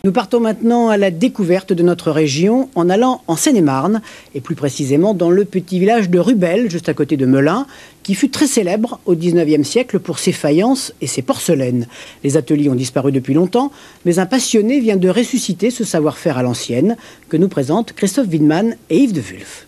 Nous partons maintenant à la découverte de notre région en allant en Seine-et-Marne, et plus précisément dans le petit village de Rubel, juste à côté de Melun, qui fut très célèbre au XIXe siècle pour ses faïences et ses porcelaines. Les ateliers ont disparu depuis longtemps, mais un passionné vient de ressusciter ce savoir-faire à l'ancienne, que nous présentent Christophe Widman et Yves de Wulf.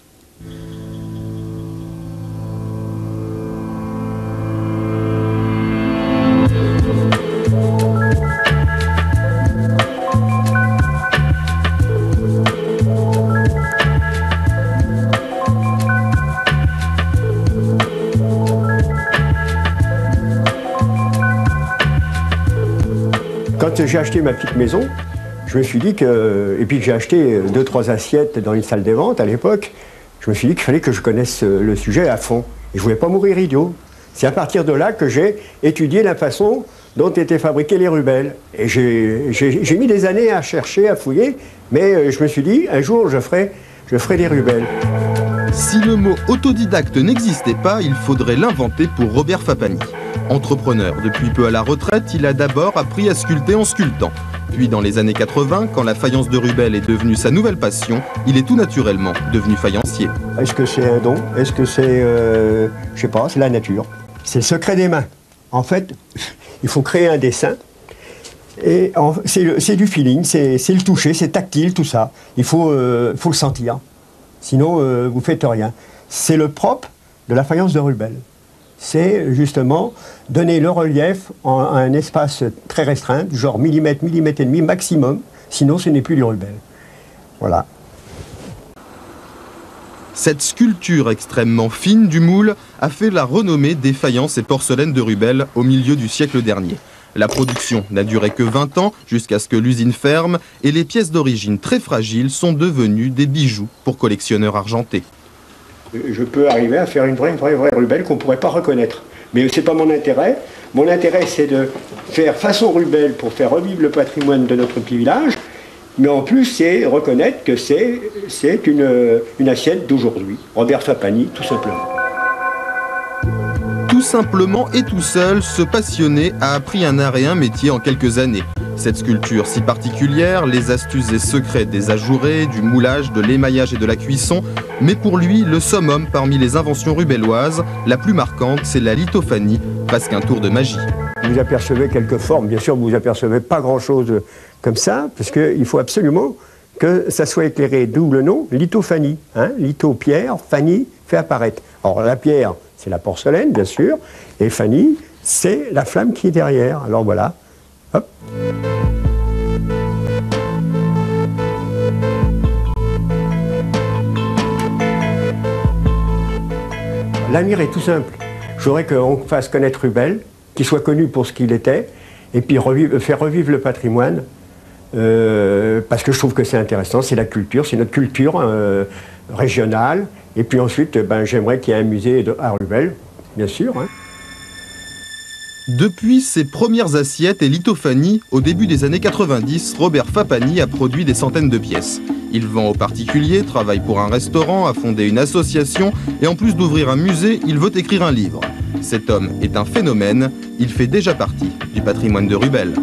Quand j'ai acheté ma petite maison, je me suis dit que, et puis que j'ai acheté 2-3 assiettes dans une salle des ventes à l'époque, je me suis dit qu'il fallait que je connaisse le sujet à fond. Et je ne voulais pas mourir idiot. C'est à partir de là que j'ai étudié la façon dont étaient fabriqués les rubelles. Et j'ai mis des années à chercher, à fouiller, mais je me suis dit, un jour, je ferai des rubelles. Si le mot autodidacte n'existait pas, il faudrait l'inventer pour Robert Fapani. Entrepreneur depuis peu à la retraite, il a d'abord appris à sculpter en sculptant. Puis dans les années 80, quand la faïence de Rubel est devenue sa nouvelle passion, il est tout naturellement devenu faïencier. Est-ce que c'est un don? Est-ce que c'est, je sais pas, c'est la nature? C'est le secret des mains. En fait, il faut créer un dessin. Et c'est du feeling, c'est le toucher, c'est tactile, tout ça. Il faut le sentir. Sinon, vous faites rien. C'est le propre de la faïence de Rubel. C'est justement donner le relief en un espace très restreint, du genre millimètre, millimètre et demi maximum, sinon ce n'est plus du Rubel. Voilà. Cette sculpture extrêmement fine du moule a fait la renommée des faïences et porcelaines de Rubel au milieu du siècle dernier. La production n'a duré que 20 ans jusqu'à ce que l'usine ferme et les pièces d'origine très fragiles sont devenues des bijoux pour collectionneurs argentés. Je peux arriver à faire une vraie Rubel qu'on ne pourrait pas reconnaître. Mais ce n'est pas mon intérêt. Mon intérêt, c'est de faire façon Rubel pour faire revivre le patrimoine de notre petit village. Mais en plus, c'est reconnaître que c'est une assiette d'aujourd'hui. Robert Fapani, tout simplement. Tout simplement et tout seul, ce passionné a appris un art et un métier en quelques années. Cette sculpture si particulière, les astuces et secrets des ajourés, du moulage, de l'émaillage et de la cuisson, mais pour lui, le summum parmi les inventions rubelloises, la plus marquante, c'est la lithophanie, presque un tour de magie. Vous apercevez quelques formes, bien sûr, vous n'apercevez pas grand-chose comme ça, parce qu'il faut absolument que ça soit éclairé, d'où le nom, lithophanie. Hein, litho, pierre, phanie, fait apparaître. Alors la pierre, c'est la porcelaine, bien sûr, et phanie, c'est la flamme qui est derrière. Alors voilà. Hop. L'avenir est tout simple. Je voudrais qu'on fasse connaître Rubel, qu'il soit connu pour ce qu'il était, et puis faire revivre le patrimoine, parce que je trouve que c'est intéressant, c'est la culture, c'est notre culture régionale. Et puis ensuite, j'aimerais qu'il y ait un musée à Rubel, bien sûr. Hein. Depuis ses premières assiettes et lithophanies, au début des années 90, Robert Fapani a produit des centaines de pièces. Il vend aux particuliers, travaille pour un restaurant, a fondé une association et en plus d'ouvrir un musée, il veut écrire un livre. Cet homme est un phénomène, il fait déjà partie du patrimoine de Rubel.